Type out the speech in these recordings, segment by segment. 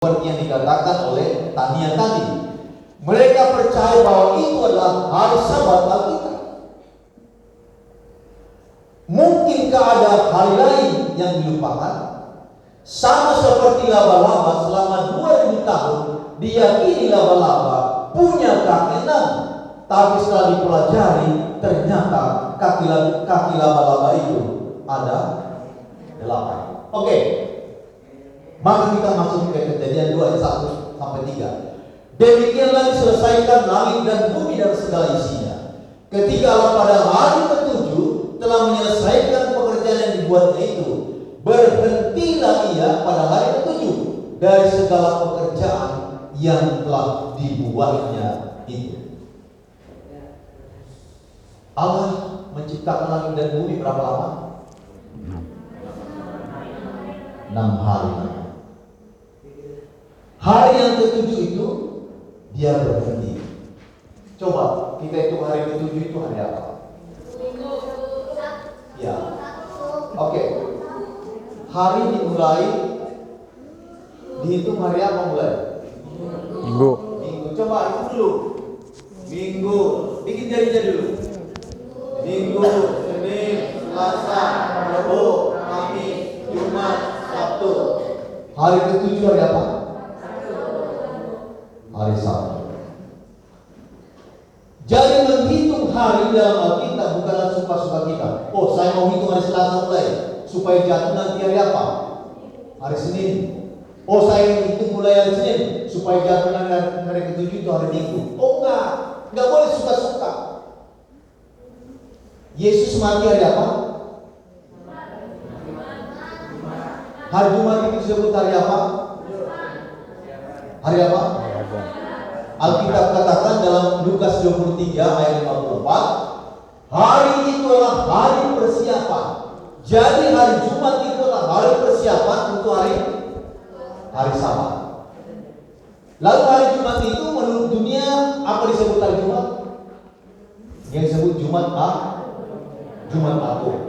seperti yang dikatakan oleh Tania tadi. Mereka percaya bahwa itu adalah hari Sabat Alkitab. Mungkinkah ada hari lain yang dilupakan? Sama seperti laba-laba selama 2000 tahun diyakini laba-laba punya kaki 6. Tapi setelah dipelajari ternyata kaki laba-laba itu ada 8. Oke. Maka kita masuk ke Kejadian 2 ayat 1 sampai 3. Demikianlah diselesaikan langit dan bumi dan segala isinya. Ketika Allah pada hari ke-7 telah menyelesaikan pekerjaan yang dibuatnya itu, berhentilah ia pada hari ke-7 dari segala pekerjaan yang telah dibuatnya itu. Allah menciptakan langit dan bumi berapa lama? 6 hari. Hari yang ke-7 itu dia berhenti. Coba kita hitung hari ke-7 itu hari apa? Ya. Oke. Hari dimulai dihitung hari apa mulai? Minggu. Coba hitung dulu. Minggu. Bikin jari-jari dulu. Minggu, Senin, Selasa, Rabu, Kamis, Jumat, Sabtu. Hari ke-7 hari apa? Hari Sabtu. Jadi menghitung hari dalam Alkitab bukanlah suka-suka kita. Oh, saya mau hitung hari Selasa mulai supaya jatuh nanti hari apa? Hari Senin. Oh, saya hitung mulai hari Senin supaya jatuh nanti hari ke-7 itu hari Minggu. Oh, enggak boleh suka-suka. Yesus mati hari apa? Hari Jumat itu disebut hari apa? Hari apa? Alkitab katakan dalam Lukas 23 ayat 54, hari itu adalah hari persiapan. Jadi hari Jumat itu adalah hari persiapan untuk hari Sabat. Lalu hari Jumat itu menurut dunia apa disebut hari Jumat? Yang disebut Jumat Agung.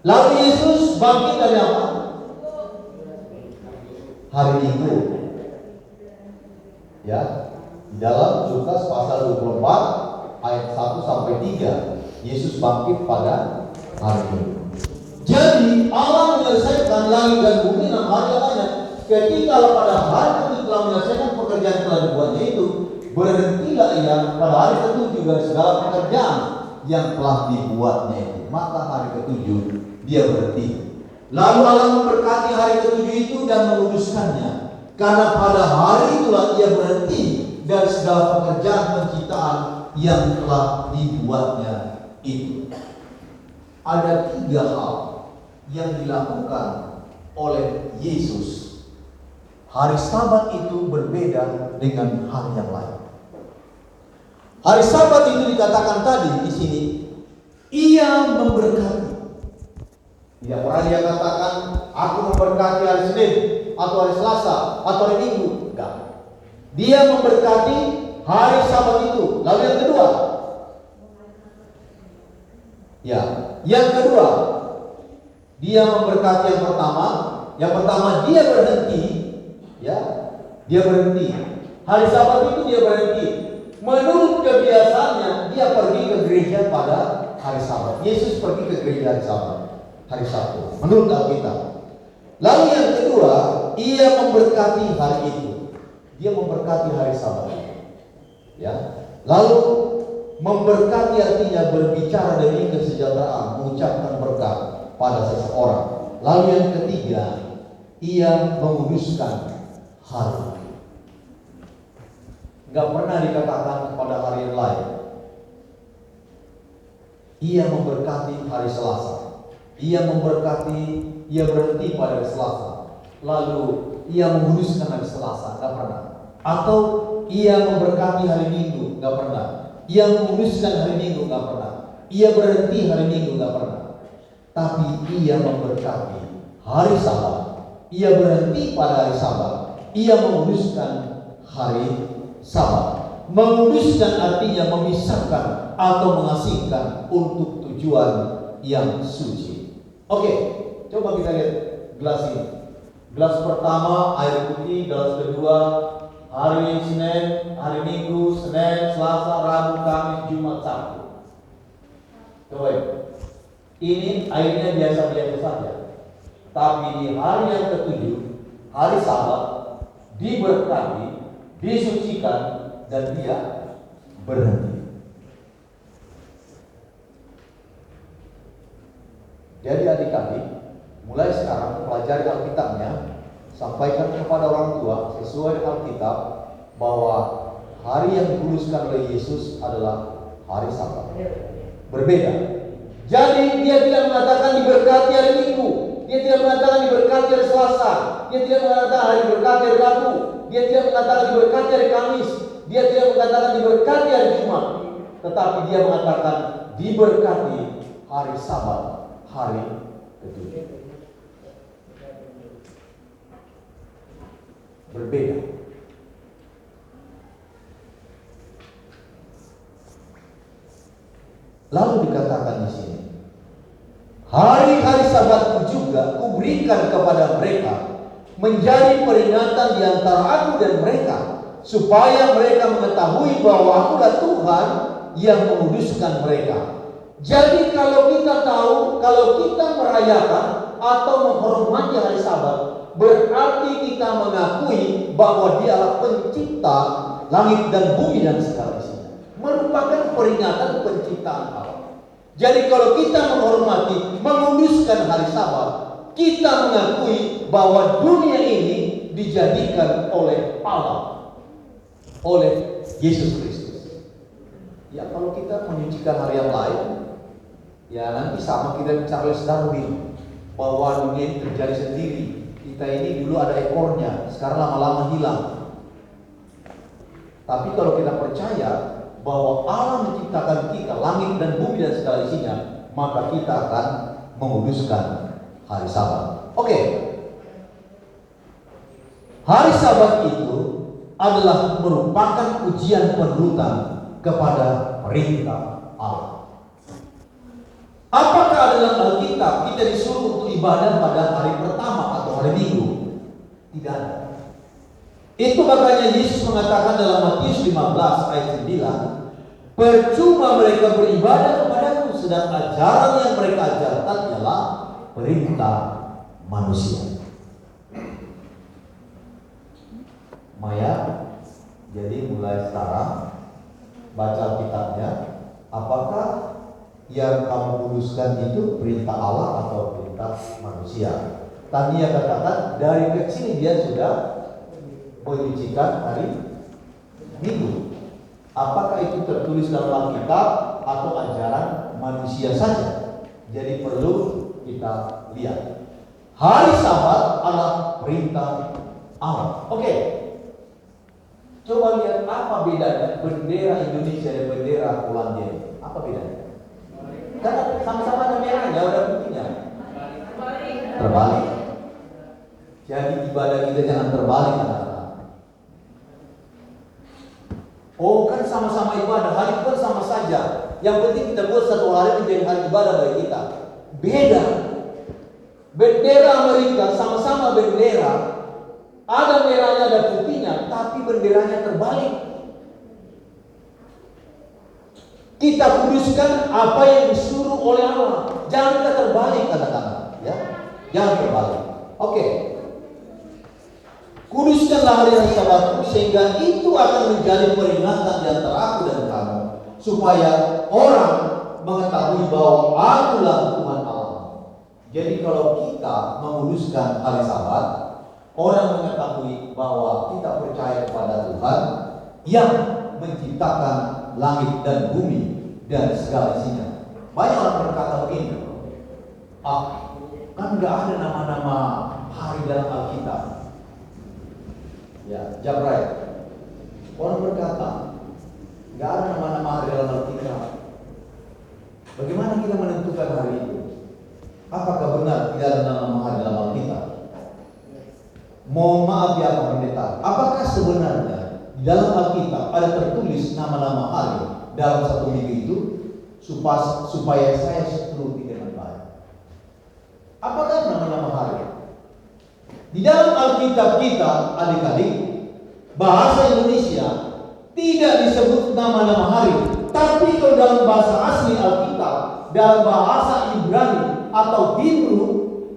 Lalu Yesus bangkit dari apa? Hari Minggu. Ya, di dalam Lukas pasal 24 ayat 1 sampai 3, Yesus bangkit pada hari Minggu. Jadi Allah menyelesaikan langit dan bumi 6 hari lamanya. Ketika pada hari itu telah menyelesaikan pekerjaan yang telah dibuatnya itu, berhentilah ia pada hari ke-7 dari segala pekerjaan yang telah dibuatnya itu. Maka hari ke-7 dia berhenti. Lalu Allah memberkati hari ke-7 itu dan menguduskannya, karena pada hari itulah ia berhenti dari segala pekerjaan penciptaan yang telah dibuatnya itu. Ada 3 hal yang dilakukan oleh Yesus. Hari Sabat itu berbeda dengan hari yang lain. Hari Sabat itu dikatakan tadi di sini, ia memberkati. Tidak pernah dia katakan, aku memberkati hari Senin atau hari Selasa atau hari Minggu. Enggak. Dia memberkati hari Sabat itu. Lalu yang kedua, dia memberkati yang pertama. Yang pertama dia berhenti, dia berhenti. Hari Sabat itu dia berhenti. Menurut kebiasaannya dia pergi ke gereja pada hari Sabat. Yesus pergi ke gereja hari Sabat, hari Sabtu. Menurut Alkitab. Lalu yang kedua, ia memberkati hari itu. Dia memberkati hari Sabat. Ya. Lalu memberkati artinya berbicara demi kesejahteraan, mengucapkan berkat pada seseorang. Lalu yang ketiga, ia menguduskan hari. Enggak pernah dikatakan kepada hari yang lain. Ia memberkati hari Selasa. Ia berhenti pada hari Selasa. Lalu ia menguduskan hari Selasa, enggak pernah. Atau ia memberkati hari Minggu, enggak pernah. Ia menguduskan hari Minggu, enggak pernah. Ia berhenti hari Minggu, enggak pernah. Tapi ia memberkati hari Sabat. Ia berhenti pada hari Sabat. Ia menguduskan hari Sabat. Menguduskan artinya memisahkan atau mengasingkan untuk tujuan yang suci. Oke, coba kita lihat gelas ini. Gelas pertama air putih, gelas kedua hari Senin, hari Minggu, Senin, Selasa, Rabu, Kamis, Jumat, Sabtu. Coba ini airnya biasa-biasa saja. Tapi di hari yang ketujuh, hari Sabat, diberkati, disucikan, dan dia berhenti. Jadi adik-adik, mulai sekarang pelajari Alkitabnya, sampaikan kepada orang tua sesuai Alkitab bahwa hari yang dikuduskan oleh Yesus adalah hari Sabat. Berbeda. Jadi dia tidak mengatakan diberkati hari Minggu, dia tidak mengatakan diberkati hari Selasa, dia tidak mengatakan hari diberkati hari Rabu, dia tidak mengatakan diberkati hari Kamis, dia tidak mengatakan diberkati hari Jumat, tetapi dia mengatakan diberkati hari Sabat, hari ketujuh. Berbeda. Lalu dikatakan di sini, hari-hari Sabatku juga kuberikan kepada mereka menjadi peringatan di antara aku dan mereka, supaya mereka mengetahui bahwa akulah Tuhan yang menguduskan mereka. Jadi kalau kita tahu, kalau kita merayakan atau menghormati hari Sabat, berarti kita mengakui bahwa Dialah pencipta langit dan bumi dan segala isinya, merupakan peringatan penciptaan Allah. Jadi kalau kita menghormati, menguduskan hari Sabat, kita mengakui bahwa dunia ini dijadikan oleh Allah, oleh Yesus Kristus. Ya kalau kita menyucikan hari yang lain, ya nanti sama kita Charles Darwin, bahwa dunia ini terjadi sendiri. Kita ini dulu ada ekornya, sekarang lama-lama hilang. Tapi kalau kita percaya bahwa Allah menciptakan kita, langit dan bumi dan segala isinya, maka kita akan menguduskan hari Sabat. Oke. Hari Sabat itu adalah merupakan ujian penurutan kepada perintah Allah. Apakah dalam Alkitab kita disuruh untuk ibadah pada hari pertama atau hari Minggu? Tidak ada. Itu makanya Yesus mengatakan dalam Matius 15 ayat 9, percuma mereka beribadah kepadaku, sedang ajaran yang mereka ajarkan ialah perintah manusia. Maya, jadi mulai sekarang baca Alkitabnya, apakah yang kamu kuduskan itu perintah Allah atau perintah manusia? Tadi dia katakan dari kecil dia sudah menyucikan hari Minggu. Apakah itu tertulis dalam Alkitab atau ajaran manusia saja? Jadi perlu kita lihat. Hari Sabat adalah perintah Allah. Oke. Coba lihat apa bedanya bendera Indonesia dan bendera Polandia. Apa bedanya? Karena sama-sama ada merahnya, ada putihnya. Terbalik. Jadi ibadah kita jangan terbalik, anak-anak. Oh kan sama-sama ibadah, hari itu kan sama saja. Yang penting kita buat satu hari menjadi hari ibadah bagi kita. Beda. Bendera Amerika sama-sama bendera, ada merahnya ada putihnya, tapi benderanya terbalik. Kita kuduskan apa yang disuruh oleh Allah. Jangan kita terbalik, katakan, ya. Jangan terbalik. Oke. Kuduskanlah hari Sabatku, sehingga itu akan menjadi peringatan di antara aku dan kamu, supaya orang mengetahui bahwa akulah Tuhan Allah. Jadi kalau kita menguduskan hari Sabat, orang mengetahui bahwa kita percaya kepada Tuhan yang menciptakan langit dan bumi dan segala isinya. Banyak orang berkata begini, kan nggak ada nama-nama hari dalam Alkitab. Ya, Jabrai. Orang berkata, nggak ada nama-nama hari dalam Alkitab. Bagaimana kita menentukan hari itu? Apakah benar tidak ada nama-nama hari dalam Alkitab? Mohon maaf ya Pak Pendeta, apakah sebenarnya di dalam Alkitab ada tertulis nama-nama hari dalam satu minggu itu supaya saya seturuti dengan baik? Apakah nama-nama hari? Di dalam Alkitab kita, adik-adik, bahasa Indonesia tidak disebut nama-nama hari. Tapi kalau dalam bahasa asli Alkitab, dalam bahasa Ibrani atau Hebrew,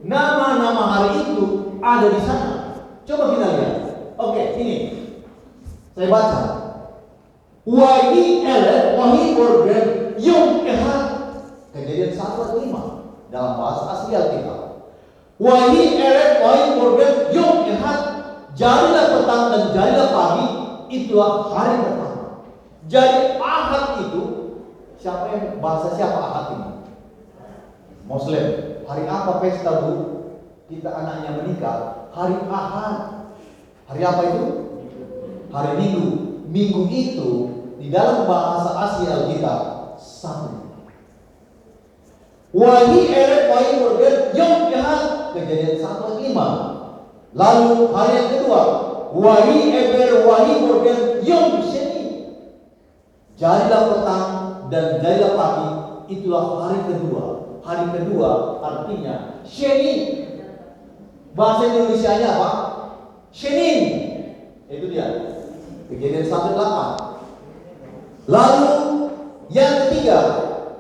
nama-nama hari itu ada di sana. Coba kita lihat. Oke, ini saya baca. Wahi ele, wahi organ, yom ehad. Kejadian 1:5 dalam bahasa asli Alkitab. Wahi ele, wahi organ, yom ehad. Jadilah petang dan jadilah pagi, itulah hari pertama. Jadi Ahad itu siapa yang bahasa siapa Ahad ini? Muslim. Hari apa pesta bu? Kita anaknya menikah. Hari Ahad. Hari apa itu? Hari Minggu. Minggu itu di dalam bahasa asli Alkitab Sabtu. Wahi eret wahi organ yom ehad. Kejadian 1:5. Lalu hari yang kedua, wahi eber wahi organ yom sheni. Jadilah petang dan jadilah pagi, itulah hari kedua. Hari kedua artinya sheni. Bahasa Indonesianya apa? Shenin. Itu dia. Kejadian 1:8. Lalu yang ketiga,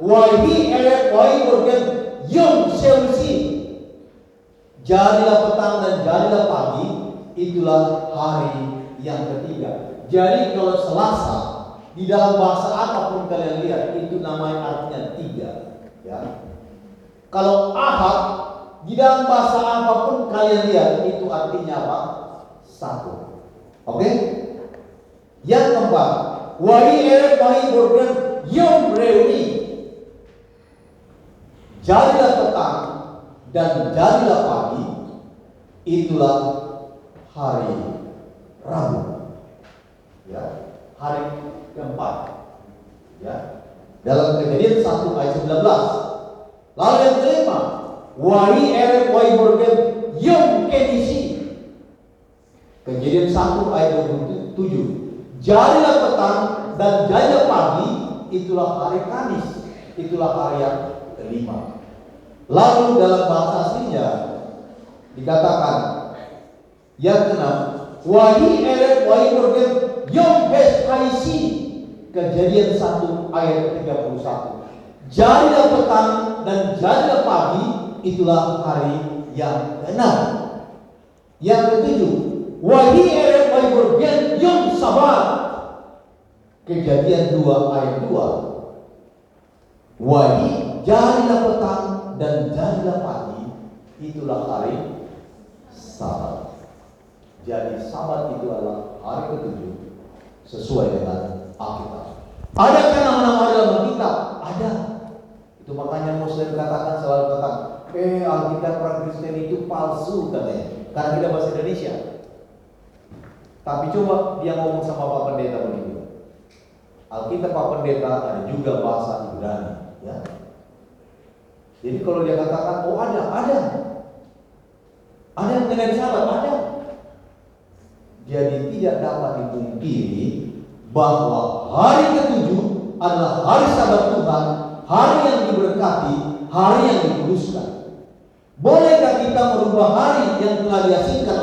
wahi eber wahi organ yom sheusi. Jadilah petang dan jadilah pagi, itulah hari yang ketiga. Jadi kalau Selasa di dalam bahasa apapun kalian lihat itu namanya artinya 3, ya. Kalau Ahad di dalam bahasa apapun kalian lihat itu artinya apa? 1. Oke? Yang keempat, wahi eret wahi organ yom reuni. Jadilah petang dan jadilah pagi, itulah hari Rabu. Ya, hari keempat. Ya. Dalam Kejadian 1 ayat 19. Lalu yang kelima, wahi eret wahi organ yom kedisi. Kejadian 1 ayat 27. Jadilah petang dan jadilah pagi, itulah hari Kamis. Itulah hari yang kelima. Lalu dalam bahasa aslinya dikatakan yang keenam, wahi eret wahi organ yom hes haisi. Kejadian 1 ayat 31. Jadilah petang dan jadilah pagi, itulah hari yang keenam. Yang ketujuh, wahi eret wahi organ yom sabat. Kejadian 2 ayat 2. Wahi jadilah petang dan jadilah pagi, itulah hari Sabat. Jadi Sabat itu adalah hari ke-7 sesuai dengan Alkitab. Adakah nama-nama dalam Alkitab? Ada. Itu makanya Muslim katakan selalu katakan, Alkitab orang Kristen itu palsu katanya, karena tidak bahasa Indonesia. Tapi coba dia ngomong sama Pak Pendeta begitu. Alkitab Pak Pendeta ada juga bahasa Ibrani, ya. Jadi kalau dia katakan, ada yang mengenai Sabat, ada. Jadi tidak dapat dipungkiri bahwa hari ke-7 adalah hari Sabat Tuhan, hari yang diberkati, hari yang dikuduskan. Bolehkah kita merubah hari yang telah diasingkan oleh